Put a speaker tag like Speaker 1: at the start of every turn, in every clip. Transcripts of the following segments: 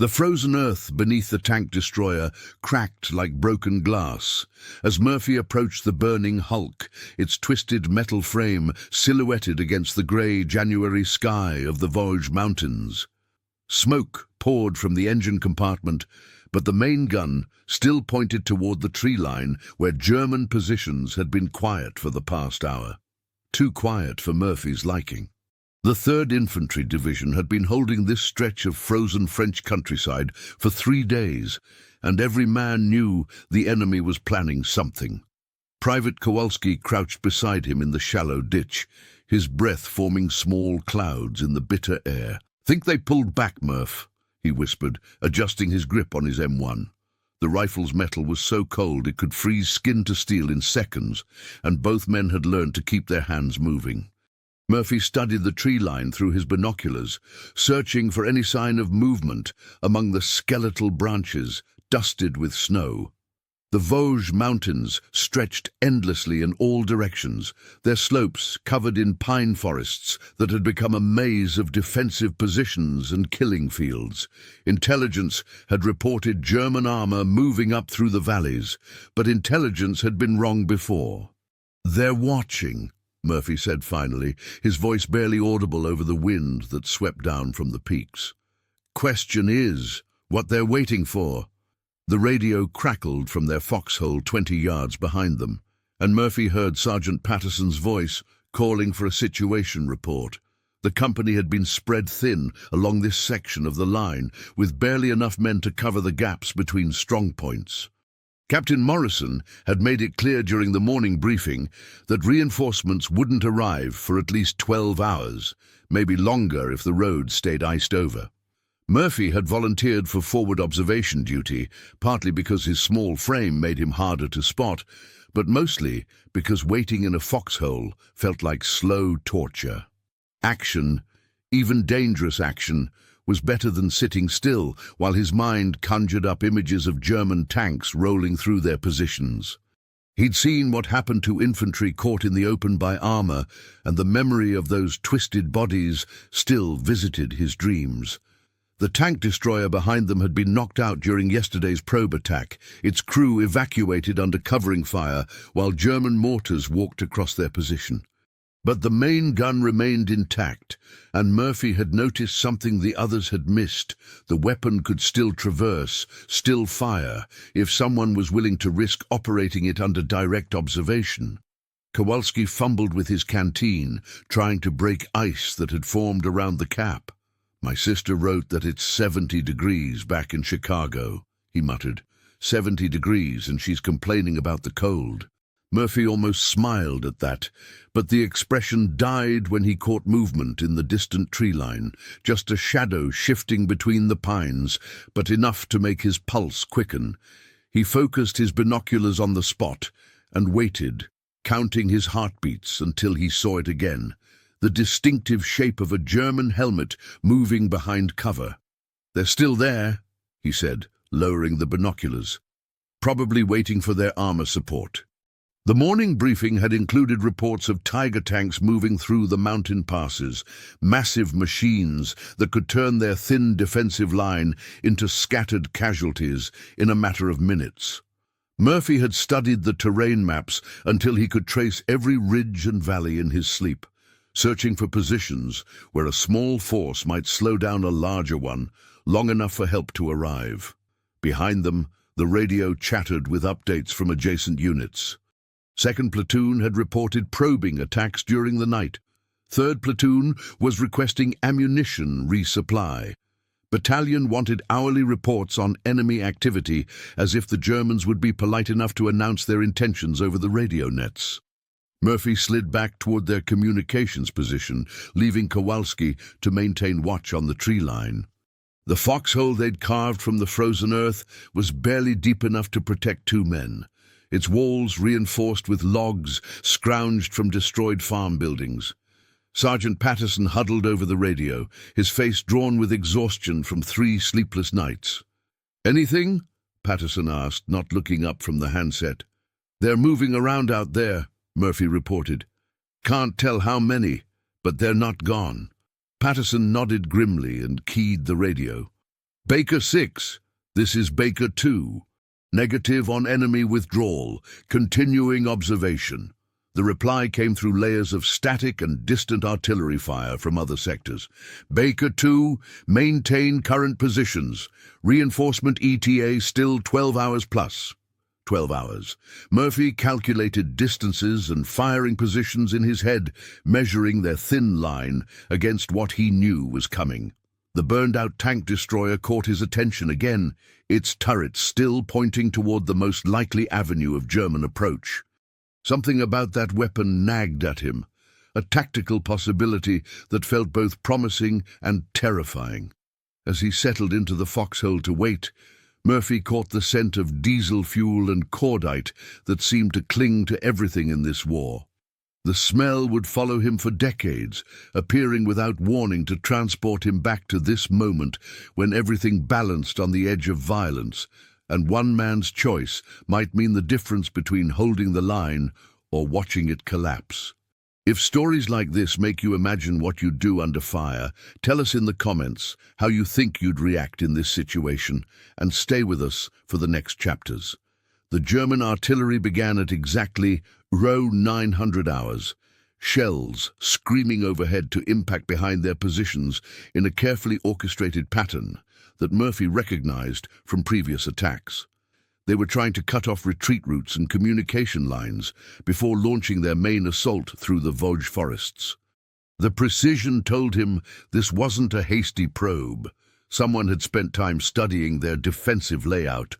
Speaker 1: The frozen earth beneath the tank destroyer cracked like broken glass. As Murphy approached the burning hulk, its twisted metal frame silhouetted against the grey January sky of the Vosges Mountains. Smoke poured from the engine compartment, but the main gun still pointed toward the tree line where German positions had been quiet for the past hour. Too quiet for Murphy's liking. The 3rd Infantry Division had been holding this stretch of frozen French countryside for 3 days, and every man knew the enemy was planning something. Private Kowalski crouched beside him in the shallow ditch, his breath forming small clouds in the bitter air. "Think they pulled back, Murph," he whispered, adjusting his grip on his M1. The rifle's metal was so cold it could freeze skin to steel in seconds, and both men had learned to keep their hands moving. Murphy studied the tree line through his binoculars, searching for any sign of movement among the skeletal branches dusted with snow. The Vosges Mountains stretched endlessly in all directions, their slopes covered in pine forests that had become a maze of defensive positions and killing fields. Intelligence had reported German armor moving up through the valleys, but intelligence had been wrong before. "They're watching," Murphy said finally, his voice barely audible over the wind that swept down from the peaks. "Question is, what they're waiting for." The radio crackled from their foxhole 20 yards behind them, and Murphy heard Sergeant Patterson's voice calling for a situation report. The company had been spread thin along this section of the line, with barely enough men to cover the gaps between strong points. Captain Morrison had made it clear during the morning briefing that reinforcements wouldn't arrive for at least 12 hours, maybe longer if the road stayed iced over. Murphy had volunteered for forward observation duty, partly because his small frame made him harder to spot, but mostly because waiting in a foxhole felt like slow torture. Action, even dangerous action, was better than sitting still while his mind conjured up images of German tanks rolling through their positions. He'd seen what happened to infantry caught in the open by armor, and the memory of those twisted bodies still visited his dreams. The tank destroyer behind them had been knocked out during yesterday's probe attack, its crew evacuated under covering fire while German mortars walked across their position. But the main gun remained intact, and Murphy had noticed something the others had missed. The weapon could still traverse, still fire, if someone was willing to risk operating it under direct observation. Kowalski fumbled with his canteen, trying to break ice that had formed around the cap. "My sister wrote that it's 70 degrees back in Chicago," he muttered. 70 degrees, and she's complaining about the cold. Murphy almost smiled at that, but the expression died when he caught movement in the distant tree line, just a shadow shifting between the pines, but enough to make his pulse quicken. He focused his binoculars on the spot and waited, counting his heartbeats until he saw it again, the distinctive shape of a German helmet moving behind cover. "They're still there," he said, lowering the binoculars, "probably waiting for their armor support." The morning briefing had included reports of Tiger tanks moving through the mountain passes, massive machines that could turn their thin defensive line into scattered casualties in a matter of minutes. Murphy had studied the terrain maps until he could trace every ridge and valley in his sleep, searching for positions where a small force might slow down a larger one long enough for help to arrive. Behind them, the radio chattered with updates from adjacent units. 2nd Platoon had reported probing attacks during the night. 3rd Platoon was requesting ammunition resupply. Battalion wanted hourly reports on enemy activity, as if the Germans would be polite enough to announce their intentions over the radio nets. Murphy slid back toward their communications position, leaving Kowalski to maintain watch on the tree line. The foxhole they'd carved from the frozen earth was barely deep enough to protect 2 men. Its walls reinforced with logs scrounged from destroyed farm buildings. Sergeant Patterson huddled over the radio, his face drawn with exhaustion from 3 sleepless nights. "Anything?" Patterson asked, not looking up from the handset. "They're moving around out there," Murphy reported. "Can't tell how many, but they're not gone." Patterson nodded grimly and keyed the radio. Baker 6. This is Baker 2. Negative on enemy withdrawal. Continuing observation. The reply came through layers of static and distant artillery fire from other sectors. Baker 2, maintain current positions. Reinforcement ETA still 12 hours plus. 12 hours. Murphy calculated distances and firing positions in his head, measuring their thin line against what he knew was coming. The burned-out tank destroyer caught his attention again, its turrets still pointing toward the most likely avenue of German approach. Something about that weapon nagged at him, a tactical possibility that felt both promising and terrifying. As he settled into the foxhole to wait, Murphy caught the scent of diesel fuel and cordite that seemed to cling to everything in this war. The smell would follow him for decades, appearing without warning to transport him back to this moment when everything balanced on the edge of violence, and one man's choice might mean the difference between holding the line or watching it collapse. If stories like this make you imagine what you'd do under fire, tell us in the comments how you think you'd react in this situation, and stay with us for the next chapters. The German artillery began at exactly 900 hours, shells screaming overhead to impact behind their positions in a carefully orchestrated pattern that Murphy recognized from previous attacks. They were trying to cut off retreat routes and communication lines before launching their main assault through the Vosges forests. The precision told him this wasn't a hasty probe. Someone had spent time studying their defensive layout.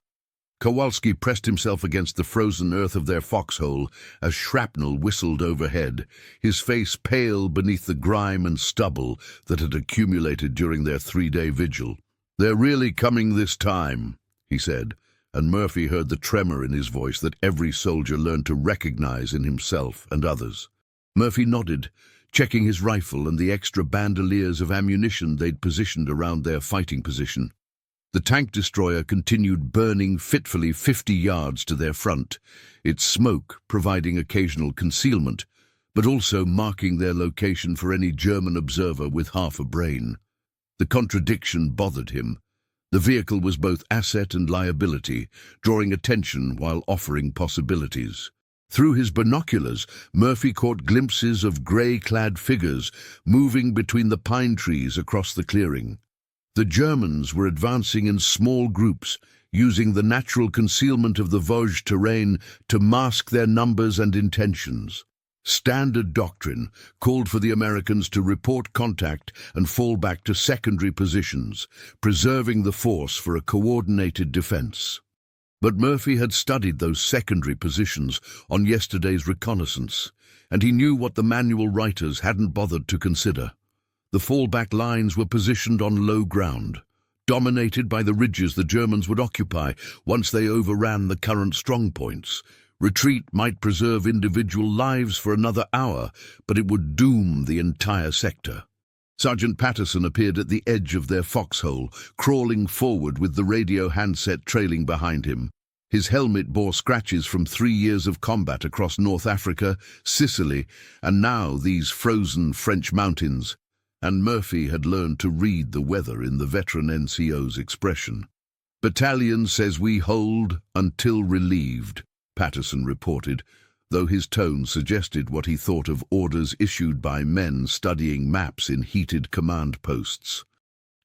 Speaker 1: Kowalski pressed himself against the frozen earth of their foxhole as shrapnel whistled overhead, his face pale beneath the grime and stubble that had accumulated during their 3-day vigil. "They're really coming this time," he said, and Murphy heard the tremor in his voice that every soldier learned to recognize in himself and others. Murphy nodded, checking his rifle and the extra bandoliers of ammunition they'd positioned around their fighting position. The tank destroyer continued burning fitfully 50 yards to their front, its smoke providing occasional concealment, but also marking their location for any German observer with half a brain. The contradiction bothered him. The vehicle was both asset and liability, drawing attention while offering possibilities. Through his binoculars, Murphy caught glimpses of grey-clad figures moving between the pine trees across the clearing. The Germans were advancing in small groups, using the natural concealment of the Vosges terrain to mask their numbers and intentions. Standard doctrine called for the Americans to report contact and fall back to secondary positions, preserving the force for a coordinated defense. But Murphy had studied those secondary positions on yesterday's reconnaissance, and he knew what the manual writers hadn't bothered to consider. The fallback lines were positioned on low ground, dominated by the ridges the Germans would occupy once they overran the current strongpoints. Retreat might preserve individual lives for another hour, but it would doom the entire sector. Sergeant Patterson appeared at the edge of their foxhole, crawling forward with the radio handset trailing behind him. His helmet bore scratches from 3 years of combat across North Africa, Sicily, and now these frozen French mountains. And Murphy had learned to read the weather in the veteran NCO's expression. "Battalion says we hold until relieved," Patterson reported, though his tone suggested what he thought of orders issued by men studying maps in heated command posts.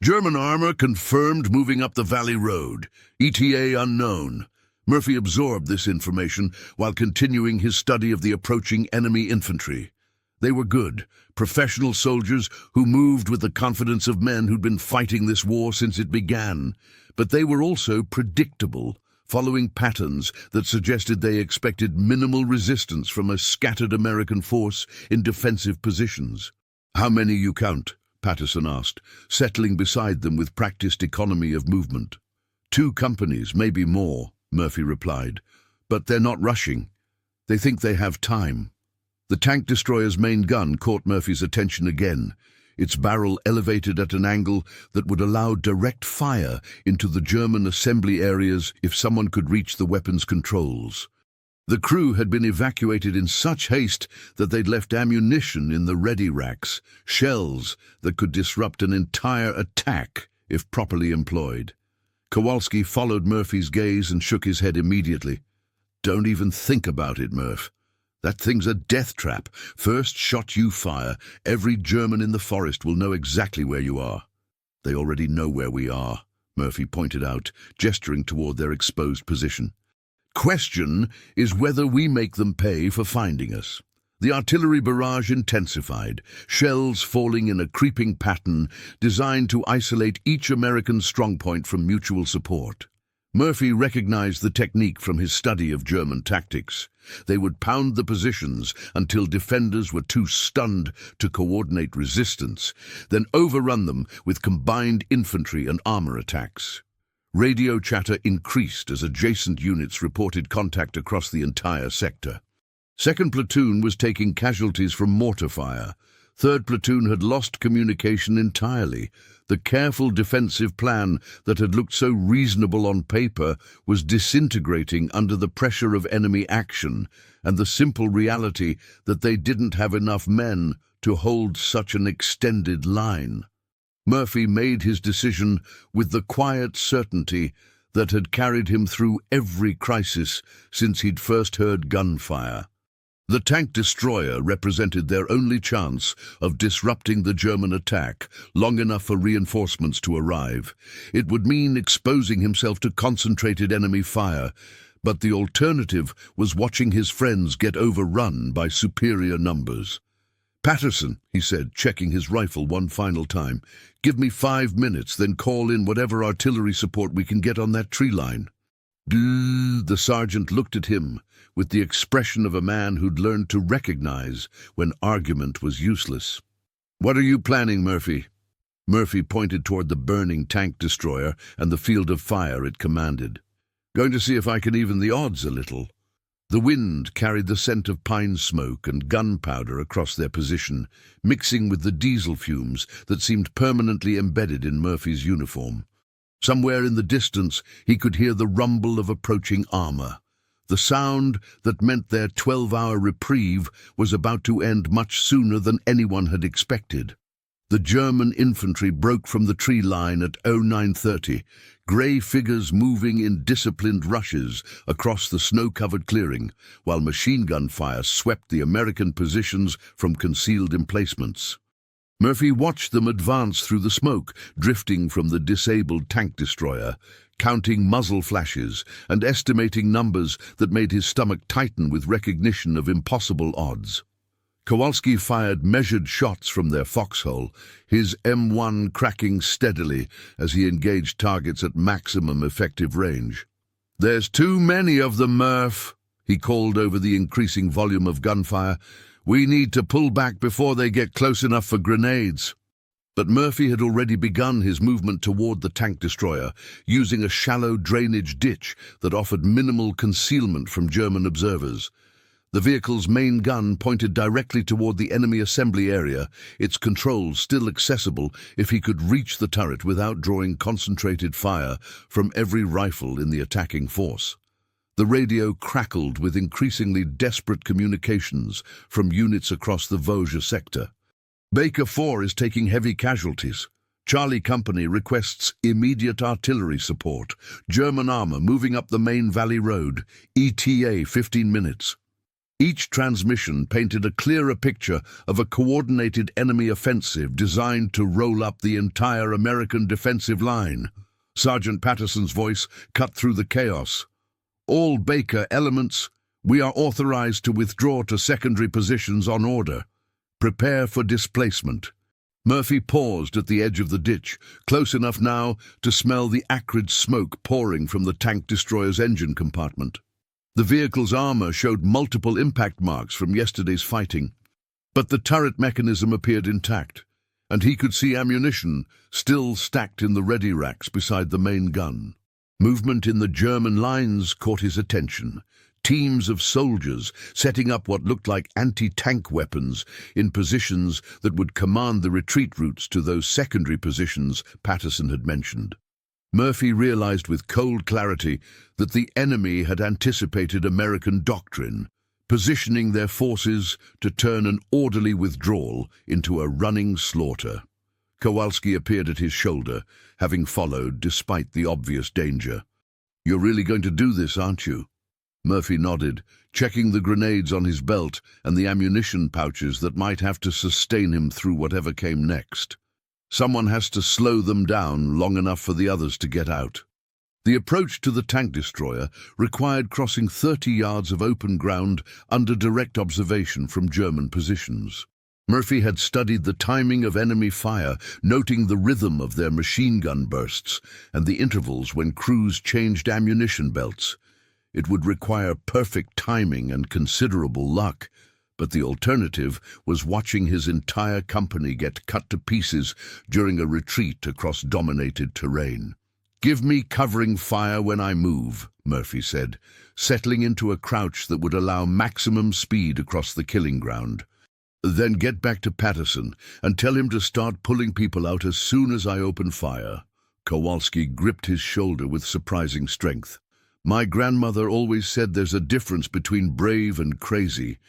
Speaker 1: "German armor confirmed moving up the Valley Road. ETA unknown." Murphy absorbed this information while continuing his study of the approaching enemy infantry. They were good, professional soldiers who moved with the confidence of men who'd been fighting this war since it began. But they were also predictable, following patterns that suggested they expected minimal resistance from a scattered American force in defensive positions. "How many you count?" Patterson asked, settling beside them with practiced economy of movement. "2 companies, maybe more," Murphy replied. "But they're not rushing. They think they have time." The tank destroyer's main gun caught Murphy's attention again, its barrel elevated at an angle that would allow direct fire into the German assembly areas if someone could reach the weapon's controls. The crew had been evacuated in such haste that they'd left ammunition in the ready racks, shells that could disrupt an entire attack if properly employed. Kowalski followed Murphy's gaze and shook his head immediately. "Don't even think about it, Murph. That thing's a death trap. First shot you fire, every German in the forest will know exactly where you are." "They already know where we are," Murphy pointed out, gesturing toward their exposed position. "Question is whether we make them pay for finding us." The artillery barrage intensified, shells falling in a creeping pattern designed to isolate each American strongpoint from mutual support. Murphy recognized the technique from his study of German tactics. They would pound the positions until defenders were too stunned to coordinate resistance, then overrun them with combined infantry and armor attacks. Radio chatter increased as adjacent units reported contact across the entire sector. Second platoon was taking casualties from mortar fire. Third platoon had lost communication entirely. The careful defensive plan that had looked so reasonable on paper was disintegrating under the pressure of enemy action and the simple reality that they didn't have enough men to hold such an extended line. Murphy made his decision with the quiet certainty that had carried him through every crisis since he'd first heard gunfire. The tank destroyer represented their only chance of disrupting the German attack long enough for reinforcements to arrive. It would mean exposing himself to concentrated enemy fire, but the alternative was watching his friends get overrun by superior numbers. "Patterson," he said, checking his rifle one final time, "give me 5 minutes, then call in whatever artillery support we can get on that tree line." The sergeant looked at him with the expression of a man who'd learned to recognize when argument was useless. "What are you planning, Murphy?" Murphy pointed toward the burning tank destroyer and the field of fire it commanded. "Going to see if I can even the odds a little." The wind carried the scent of pine smoke and gunpowder across their position, mixing with the diesel fumes that seemed permanently embedded in Murphy's uniform. Somewhere in the distance, he could hear the rumble of approaching armor. The sound that meant their 12-hour reprieve was about to end much sooner than anyone had expected. The German infantry broke from the tree line at 09:30, grey figures moving in disciplined rushes across the snow-covered clearing, while machine gun fire swept the American positions from concealed emplacements. Murphy watched them advance through the smoke, drifting from the disabled tank destroyer, counting muzzle flashes and estimating numbers that made his stomach tighten with recognition of impossible odds. Kowalski fired measured shots from their foxhole, his M1 cracking steadily as he engaged targets at maximum effective range. "There's too many of them, Murph," he called over the increasing volume of gunfire. "We need to pull back before they get close enough for grenades." But Murphy had already begun his movement toward the tank destroyer, using a shallow drainage ditch that offered minimal concealment from German observers. The vehicle's main gun pointed directly toward the enemy assembly area, its controls still accessible if he could reach the turret without drawing concentrated fire from every rifle in the attacking force. The radio crackled with increasingly desperate communications from units across the Vosges sector. "Baker 4 is taking heavy casualties. Charlie Company requests immediate artillery support. German armor moving up the main valley road. ETA 15 minutes. Each transmission painted a clearer picture of a coordinated enemy offensive designed to roll up the entire American defensive line. Sergeant Patterson's voice cut through the chaos. "All Baker elements, we are authorized to withdraw to secondary positions on order. Prepare for displacement." Murphy paused at the edge of the ditch, close enough now to smell the acrid smoke pouring from the tank destroyer's engine compartment. The vehicle's armor showed multiple impact marks from yesterday's fighting, but the turret mechanism appeared intact, and he could see ammunition still stacked in the ready racks beside the main gun. Movement in the German lines caught his attention. Teams of soldiers setting up what looked like anti-tank weapons in positions that would command the retreat routes to those secondary positions Patterson had mentioned. Murphy realized with cold clarity that the enemy had anticipated American doctrine, positioning their forces to turn an orderly withdrawal into a running slaughter. Kowalski appeared at his shoulder, having followed despite the obvious danger. "You're really going to do this, aren't you?" Murphy nodded, checking the grenades on his belt and the ammunition pouches that might have to sustain him through whatever came next. Someone has to slow them down long enough for the others to get out. The approach to the tank destroyer required crossing 30 yards of open ground under direct observation from German positions. Murphy had studied the timing of enemy fire, noting the rhythm of their machine gun bursts and the intervals when crews changed ammunition belts. It would require perfect timing and considerable luck, but the alternative was watching his entire company get cut to pieces during a retreat across dominated terrain. "Give me covering fire when I move," Murphy said, settling into a crouch that would allow maximum speed across the killing ground. "Then get back to Patterson and tell him to start pulling people out as soon as I open fire." Kowalski gripped his shoulder with surprising strength. "My grandmother always said there's a difference between brave and crazy.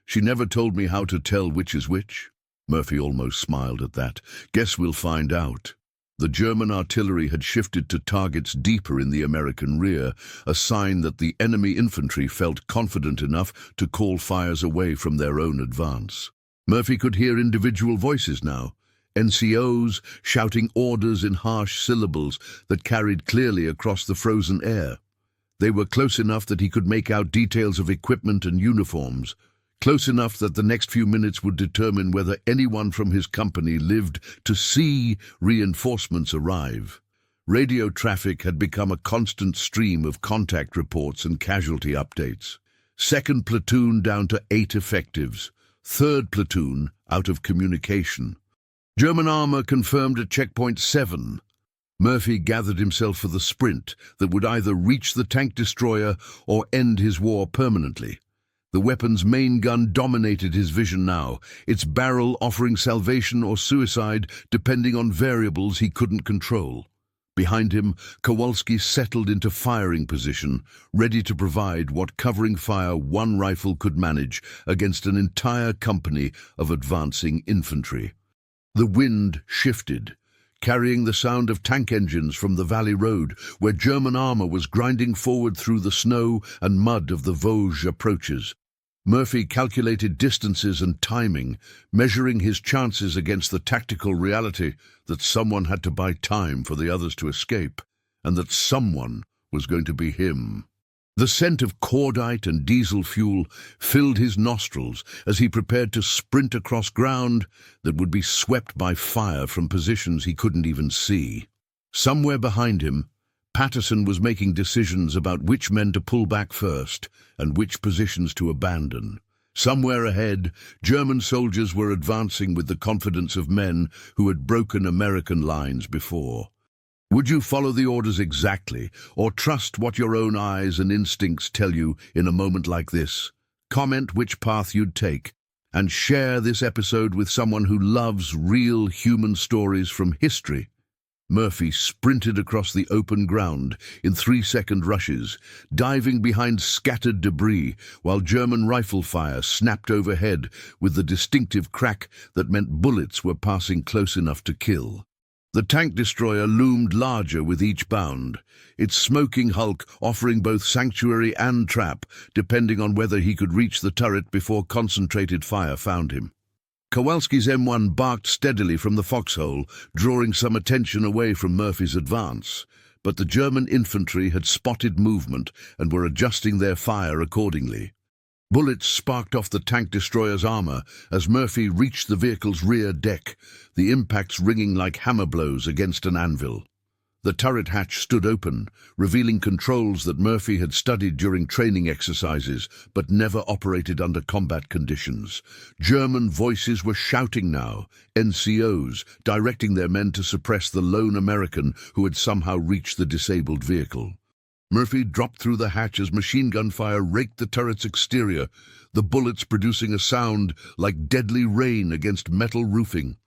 Speaker 1: She never told me how to tell which is which." Murphy almost smiled at that. "Guess we'll find out." The German artillery had shifted to targets deeper in the American rear, a sign that the enemy infantry felt confident enough to call fires away from their own advance. Murphy could hear individual voices now, NCOs shouting orders in harsh syllables that carried clearly across the frozen air. They were close enough that he could make out details of equipment and uniforms, close enough that the next few minutes would determine whether anyone from his company lived to see reinforcements arrive. Radio traffic had become a constant stream of contact reports and casualty updates. 2nd platoon down to 8 effectives. 3rd platoon out of communication. German armor confirmed at checkpoint 7. Murphy gathered himself for the sprint that would either reach the tank destroyer or end his war permanently. The weapon's main gun dominated his vision now, its barrel offering salvation or suicide depending on variables he couldn't control. Behind him, Kowalski settled into firing position, ready to provide what covering fire one rifle could manage against an entire company of advancing infantry. The wind shifted, carrying the sound of tank engines from the valley road, where German armor was grinding forward through the snow and mud of the Vosges approaches. Murphy calculated distances and timing, measuring his chances against the tactical reality that someone had to buy time for the others to escape, and that someone was going to be him. The scent of cordite and diesel fuel filled his nostrils as he prepared to sprint across ground that would be swept by fire from positions he couldn't even see. Somewhere behind him, Patterson was making decisions about which men to pull back first and which positions to abandon. Somewhere ahead, German soldiers were advancing with the confidence of men who had broken American lines before. Would you follow the orders exactly, or trust what your own eyes and instincts tell you in a moment like this? Comment which path you'd take, and share this episode with someone who loves real human stories from history. Murphy sprinted across the open ground in 3-second rushes, diving behind scattered debris while German rifle fire snapped overhead with the distinctive crack that meant bullets were passing close enough to kill. The tank destroyer loomed larger with each bound, its smoking hulk offering both sanctuary and trap, depending on whether he could reach the turret before concentrated fire found him. Kowalski's M1 barked steadily from the foxhole, drawing some attention away from Murphy's advance, but the German infantry had spotted movement and were adjusting their fire accordingly. Bullets sparked off the tank destroyer's armor as Murphy reached the vehicle's rear deck, the impacts ringing like hammer blows against an anvil. The turret hatch stood open, revealing controls that Murphy had studied during training exercises but never operated under combat conditions. German voices were shouting now, NCOs, directing their men to suppress the lone American who had somehow reached the disabled vehicle. Murphy dropped through the hatch as machine gun fire raked the turret's exterior, the bullets producing a sound like deadly rain against metal roofing.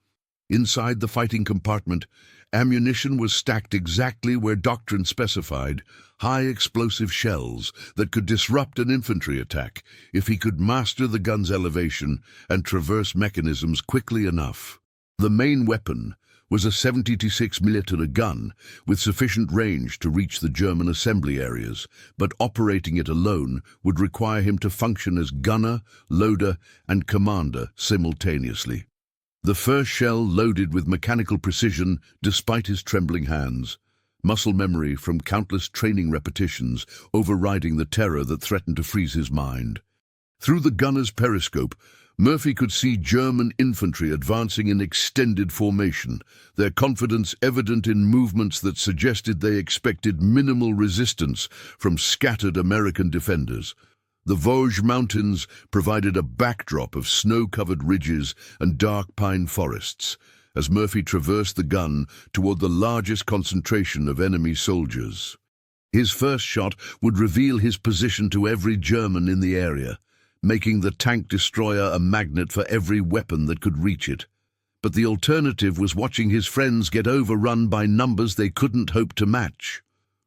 Speaker 1: Inside the fighting compartment, ammunition was stacked exactly where doctrine specified, high explosive shells that could disrupt an infantry attack if he could master the gun's elevation and traverse mechanisms quickly enough. The main weapon, was a 76mm gun with sufficient range to reach the German assembly areas, but operating it alone would require him to function as gunner, loader, and commander simultaneously. The first shell loaded with mechanical precision despite his trembling hands, muscle memory from countless training repetitions overriding the terror that threatened to freeze his mind. Through the gunner's periscope, Murphy could see German infantry advancing in extended formation, their confidence evident in movements that suggested they expected minimal resistance from scattered American defenders. The Vosges Mountains provided a backdrop of snow-covered ridges and dark pine forests, as Murphy traversed the gun toward the largest concentration of enemy soldiers. His first shot would reveal his position to every German in the area, making the tank destroyer a magnet for every weapon that could reach it. But the alternative was watching his friends get overrun by numbers they couldn't hope to match.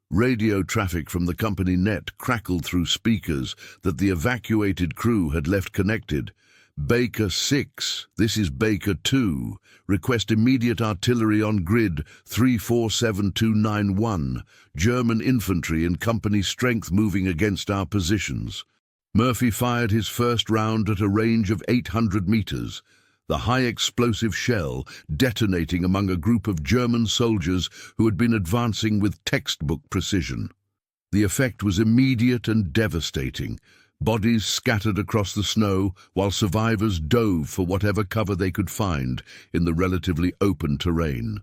Speaker 1: Radio traffic from the company net crackled through speakers that the evacuated crew had left connected. Baker 6, this is Baker 2. Request immediate artillery on grid 347291. German infantry in company strength moving against our positions. Murphy fired his first round at a range of 800 meters, the high-explosive shell detonating among a group of German soldiers who had been advancing with textbook precision. The effect was immediate and devastating. Bodies scattered across the snow, while survivors dove for whatever cover they could find in the relatively open terrain.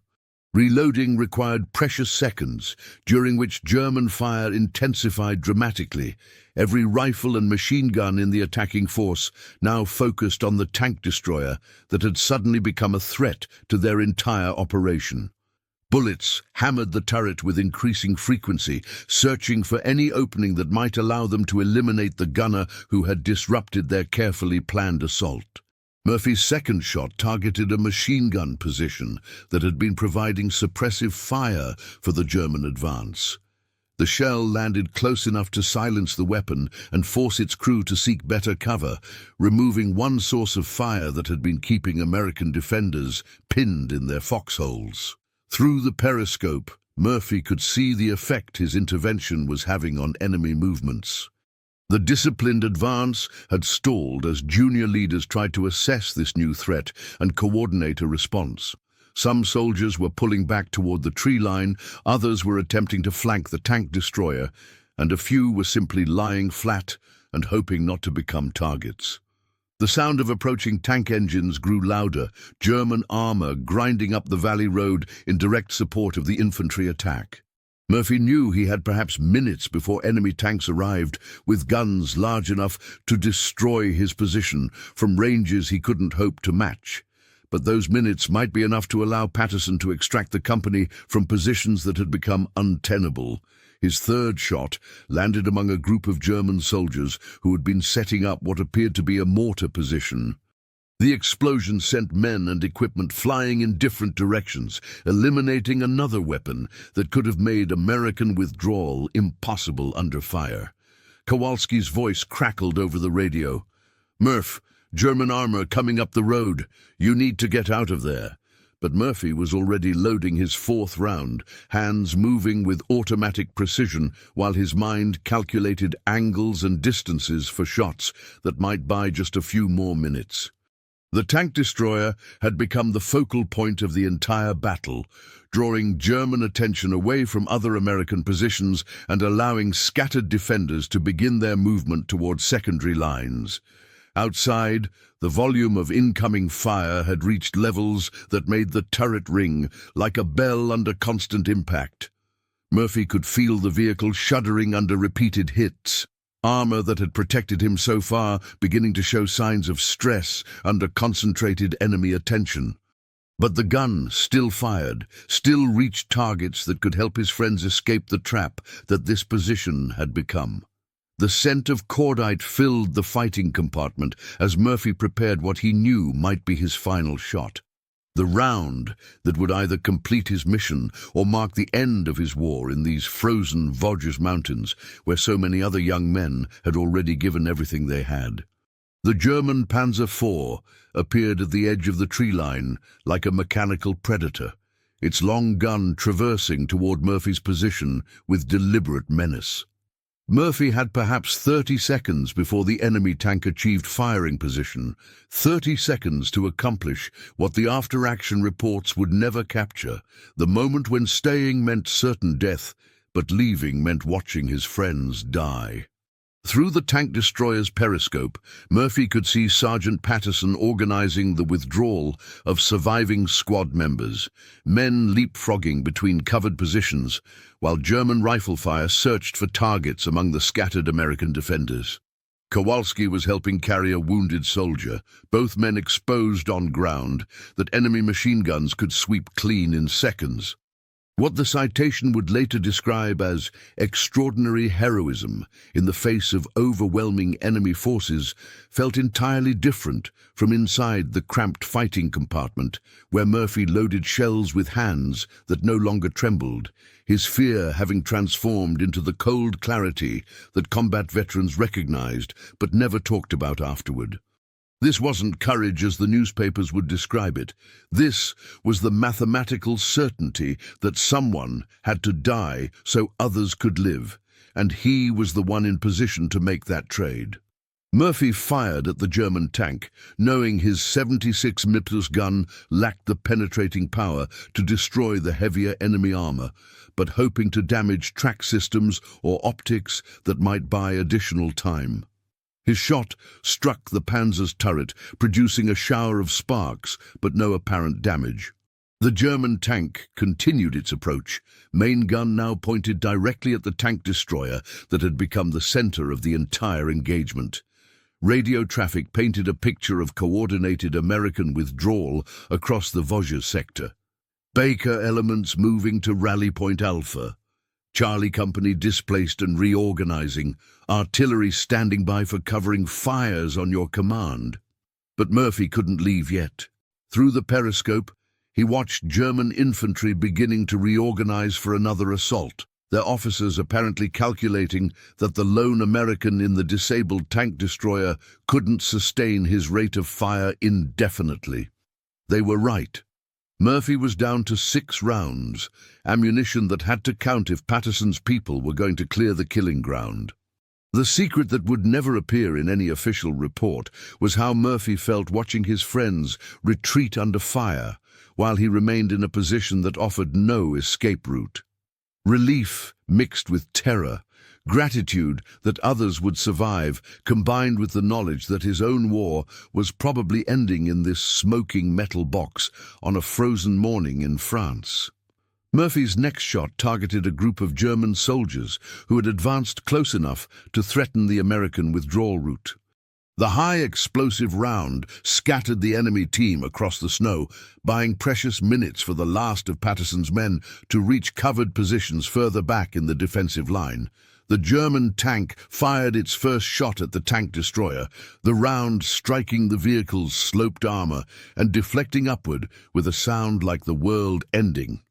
Speaker 1: Reloading required precious seconds, during which German fire intensified dramatically. Every rifle and machine gun in the attacking force now focused on the tank destroyer that had suddenly become a threat to their entire operation. Bullets hammered the turret with increasing frequency, searching for any opening that might allow them to eliminate the gunner who had disrupted their carefully planned assault. Murphy's second shot targeted a machine gun position that had been providing suppressive fire for the German advance. The shell landed close enough to silence the weapon and force its crew to seek better cover, removing one source of fire that had been keeping American defenders pinned in their foxholes. Through the periscope, Murphy could see the effect his intervention was having on enemy movements. The disciplined advance had stalled as junior leaders tried to assess this new threat and coordinate a response. Some soldiers were pulling back toward the tree line, others were attempting to flank the tank destroyer, and a few were simply lying flat and hoping not to become targets. The sound of approaching tank engines grew louder, German armor grinding up the valley road in direct support of the infantry attack. Murphy knew he had perhaps minutes before enemy tanks arrived, with guns large enough to destroy his position from ranges he couldn't hope to match. But those minutes might be enough to allow Patterson to extract the company from positions that had become untenable. His third shot landed among a group of German soldiers who had been setting up what appeared to be a mortar position. The explosion sent men and equipment flying in different directions, eliminating another weapon that could have made American withdrawal impossible under fire. Kowalski's voice crackled over the radio. "Murph, German armor coming up the road. You need to get out of there." But Murphy was already loading his fourth round, hands moving with automatic precision while his mind calculated angles and distances for shots that might buy just a few more minutes. The tank destroyer had become the focal point of the entire battle, drawing German attention away from other American positions and allowing scattered defenders to begin their movement towards secondary lines. Outside, the volume of incoming fire had reached levels that made the turret ring like a bell under constant impact. Murphy could feel the vehicle shuddering under repeated hits, armor that had protected him so far beginning to show signs of stress under concentrated enemy attention. But the gun still fired, still reached targets that could help his friends escape the trap that this position had become. The scent of cordite filled the fighting compartment as Murphy prepared what he knew might be his final shot. The round that would either complete his mission or mark the end of his war in these frozen Vosges Mountains, where so many other young men had already given everything they had. The German Panzer IV appeared at the edge of the tree line like a mechanical predator, its long gun traversing toward Murphy's position with deliberate menace. Murphy had perhaps 30 seconds before the enemy tank achieved firing position, 30 seconds to accomplish what the after-action reports would never capture, the moment when staying meant certain death, but leaving meant watching his friends die. Through the tank destroyer's periscope, Murphy could see Sergeant Patterson organizing the withdrawal of surviving squad members, men leapfrogging between covered positions, while German rifle fire searched for targets among the scattered American defenders. Kowalski was helping carry a wounded soldier, both men exposed on ground that enemy machine guns could sweep clean in seconds. What the citation would later describe as extraordinary heroism in the face of overwhelming enemy forces felt entirely different from inside the cramped fighting compartment where Murphy loaded shells with hands that no longer trembled, his fear having transformed into the cold clarity that combat veterans recognized but never talked about afterward. This wasn't courage as the newspapers would describe it. This was the mathematical certainty that someone had to die so others could live, and he was the one in position to make that trade. Murphy fired at the German tank, knowing his 76 mm gun lacked the penetrating power to destroy the heavier enemy armor, but hoping to damage track systems or optics that might buy additional time. His shot struck the Panzer's turret, producing a shower of sparks, but no apparent damage. The German tank continued its approach, main gun now pointed directly at the tank destroyer that had become the center of the entire engagement. Radio traffic painted a picture of coordinated American withdrawal across the Vosges sector. Baker elements moving to Rally Point Alpha. Charlie Company displaced and reorganizing, artillery standing by for covering fires on your command. But Murphy couldn't leave yet. Through the periscope, he watched German infantry beginning to reorganize for another assault, their officers apparently calculating that the lone American in the disabled tank destroyer couldn't sustain his rate of fire indefinitely. They were right. Murphy was down to 6 rounds, ammunition that had to count if Patterson's people were going to clear the killing ground. The secret that would never appear in any official report was how Murphy felt watching his friends retreat under fire while he remained in a position that offered no escape route. Relief mixed with terror, gratitude that others would survive, combined with the knowledge that his own war was probably ending in this smoking metal box on a frozen morning in France. Murphy's next shot targeted a group of German soldiers who had advanced close enough to threaten the American withdrawal route. The high explosive round scattered the enemy team across the snow, buying precious minutes for the last of Patterson's men to reach covered positions further back in the defensive line. The German tank fired its first shot at the tank destroyer, the round striking the vehicle's sloped armor and deflecting upward with a sound like the world ending.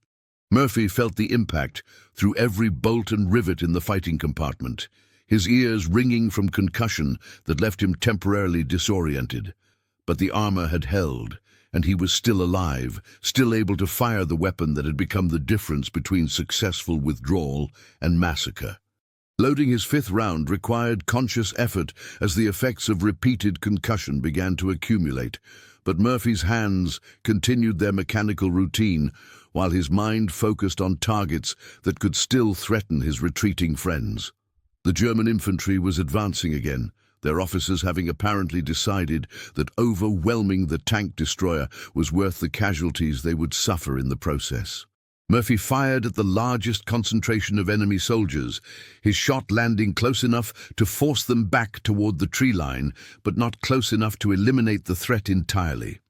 Speaker 1: Murphy felt the impact through every bolt and rivet in the fighting compartment, his ears ringing from concussion that left him temporarily disoriented. But the armor had held, and he was still alive, still able to fire the weapon that had become the difference between successful withdrawal and massacre. Loading his 5th round required conscious effort as the effects of repeated concussion began to accumulate, but Murphy's hands continued their mechanical routine while his mind focused on targets that could still threaten his retreating friends. The German infantry was advancing again, their officers having apparently decided that overwhelming the tank destroyer was worth the casualties they would suffer in the process. Murphy fired at the largest concentration of enemy soldiers, his shot landing close enough to force them back toward the tree line, but not close enough to eliminate the threat entirely.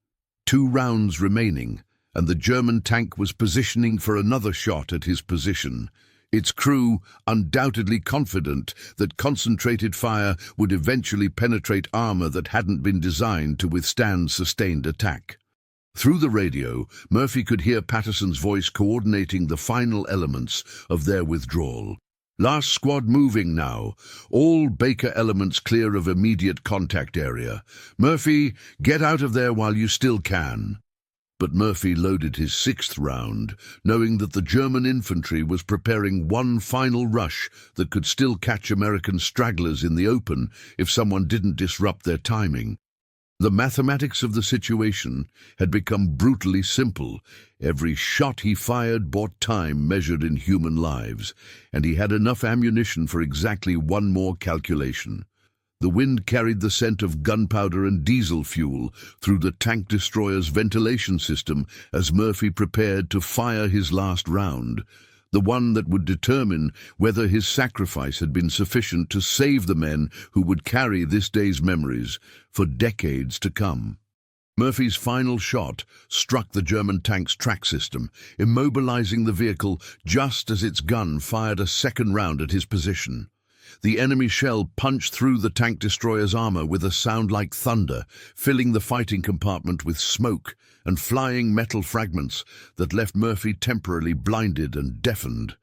Speaker 1: 2 rounds remaining, and the German tank was positioning for another shot at his position, its crew undoubtedly confident that concentrated fire would eventually penetrate armor that hadn't been designed to withstand sustained attack. Through the radio, Murphy could hear Patterson's voice coordinating the final elements of their withdrawal. Last squad moving now. All Baker elements clear of immediate contact area. Murphy, get out of there while you still can. But Murphy loaded his sixth round, knowing that the German infantry was preparing one final rush that could still catch American stragglers in the open if someone didn't disrupt their timing. The mathematics of the situation had become brutally simple. Every shot he fired bought time measured in human lives, and he had enough ammunition for exactly one more calculation. The wind carried the scent of gunpowder and diesel fuel through the tank destroyer's ventilation system as Murphy prepared to fire his last round, the one that would determine whether his sacrifice had been sufficient to save the men who would carry this day's memories for decades to come. Murphy's final shot struck the German tank's track system, immobilizing the vehicle just as its gun fired a second round at his position. The enemy shell punched through the tank destroyer's armor with a sound like thunder, filling the fighting compartment with smoke and flying metal fragments that left Murphy temporarily blinded and deafened.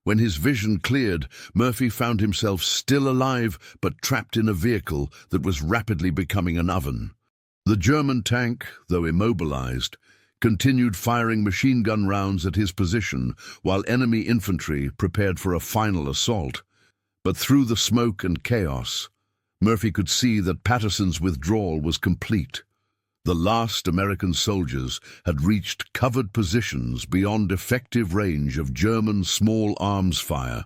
Speaker 1: When his vision cleared, Murphy found himself still alive but trapped in a vehicle that was rapidly becoming an oven. The German tank, though immobilized, continued firing machine gun rounds at his position while enemy infantry prepared for a final assault. But through the smoke and chaos, Murphy could see that Patterson's withdrawal was complete. The last American soldiers had reached covered positions beyond effective range of German small arms fire.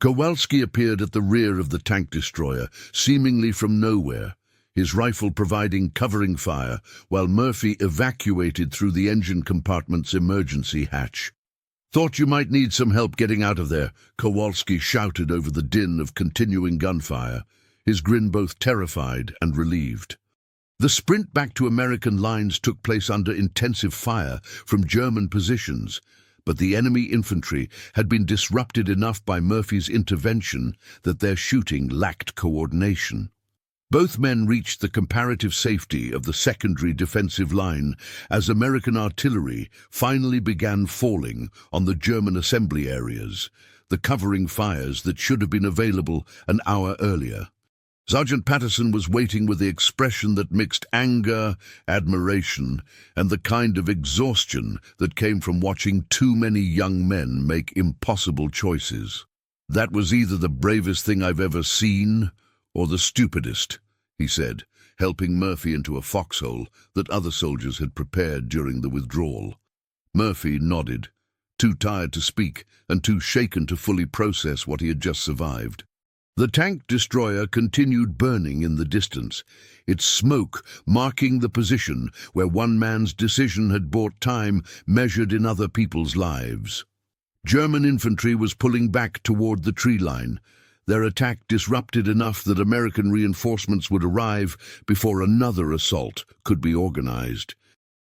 Speaker 1: Kowalski appeared at the rear of the tank destroyer, seemingly from nowhere, his rifle providing covering fire while Murphy evacuated through the engine compartment's emergency hatch. "Thought you might need some help getting out of there," Kowalski shouted over the din of continuing gunfire, his grin both terrified and relieved. The sprint back to American lines took place under intensive fire from German positions, but the enemy infantry had been disrupted enough by Murphy's intervention that their shooting lacked coordination. Both men reached the comparative safety of the secondary defensive line as American artillery finally began falling on the German assembly areas, the covering fires that should have been available an hour earlier. Sergeant Patterson was waiting with the expression that mixed anger, admiration, and the kind of exhaustion that came from watching too many young men make impossible choices. "That was either the bravest thing I've ever seen or the stupidest," he said, helping Murphy into a foxhole that other soldiers had prepared during the withdrawal. Murphy nodded, too tired to speak and too shaken to fully process what he had just survived. The tank destroyer continued burning in the distance, its smoke marking the position where one man's decision had bought time measured in other people's lives. German infantry was pulling back toward the tree line, their attack disrupted enough that American reinforcements would arrive before another assault could be organized.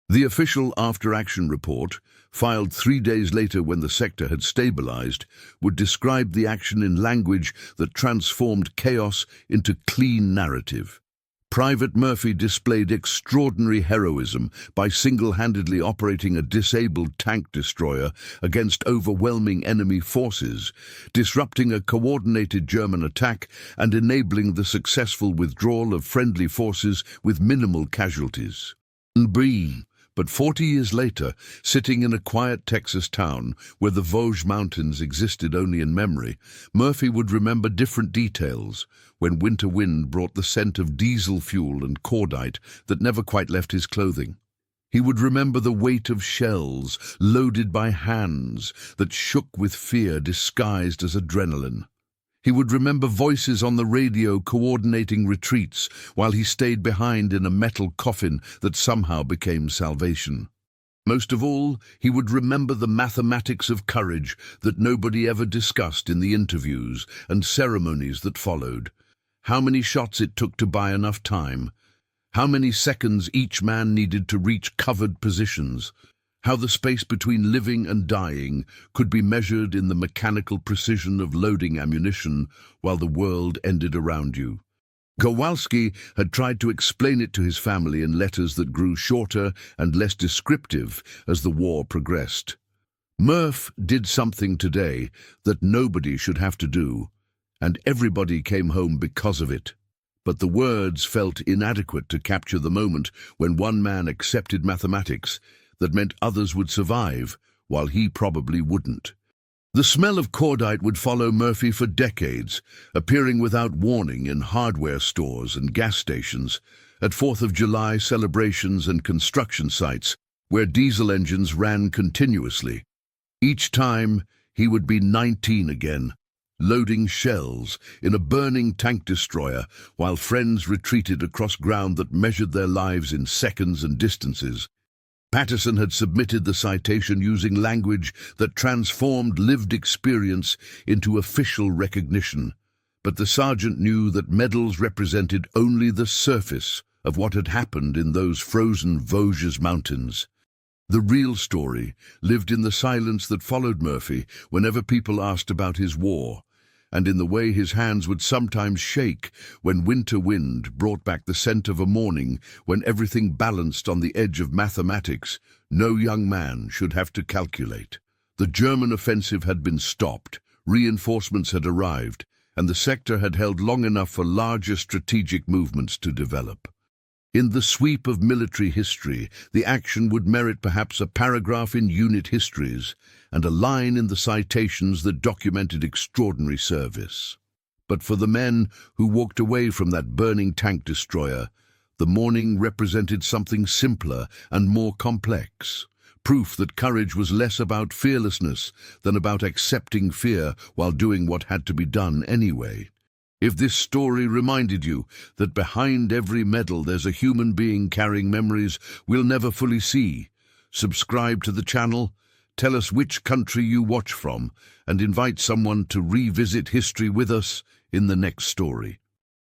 Speaker 1: The official after-action report, filed 3 days later when the sector had stabilized, would describe the action in language that transformed chaos into clean narrative. Private Murphy displayed extraordinary heroism by single-handedly operating a disabled tank destroyer against overwhelming enemy forces, disrupting a coordinated German attack and enabling the successful withdrawal of friendly forces with minimal casualties. But 40 years later, sitting in a quiet Texas town where the Vosges Mountains existed only in memory, Murphy would remember different details when winter wind brought the scent of diesel fuel and cordite that never quite left his clothing. He would remember the weight of shells loaded by hands that shook with fear disguised as adrenaline. He would remember voices on the radio coordinating retreats while he stayed behind in a metal coffin that somehow became salvation. Most of all, he would remember the mathematics of courage that nobody ever discussed in the interviews and ceremonies that followed. How many shots it took to buy enough time. How many seconds each man needed to reach covered positions. How the space between living and dying could be measured in the mechanical precision of loading ammunition while the world ended around you. Kowalski had tried to explain it to his family in letters that grew shorter and less descriptive as the war progressed. Murph did something today that nobody should have to do, and everybody came home because of it. But the words felt inadequate to capture the moment when one man accepted mathematics that meant others would survive, while he probably wouldn't. The smell of cordite would follow Murphy for decades, appearing without warning in hardware stores and gas stations, at 4th of July celebrations and construction sites, where diesel engines ran continuously. Each time, he would be 19 again, loading shells in a burning tank destroyer while friends retreated across ground that measured their lives in seconds and distances. Patterson had submitted the citation using language that transformed lived experience into official recognition, but the sergeant knew that medals represented only the surface of what had happened in those frozen Vosges mountains. The real story lived in the silence that followed Murphy whenever people asked about his war, and in the way his hands would sometimes shake when winter wind brought back the scent of a morning when everything balanced on the edge of mathematics no young man should have to calculate. The German offensive had been stopped, reinforcements had arrived, and the sector had held long enough for larger strategic movements to develop. In the sweep of military history, the action would merit perhaps a paragraph in unit histories and a line in the citations that documented extraordinary service. But for the men who walked away from that burning tank destroyer, the morning represented something simpler and more complex, proof that courage was less about fearlessness than about accepting fear while doing what had to be done anyway. If this story reminded you that behind every medal there's a human being carrying memories we'll never fully see, subscribe to the channel, tell us which country you watch from, and invite someone to revisit history with us in the next story.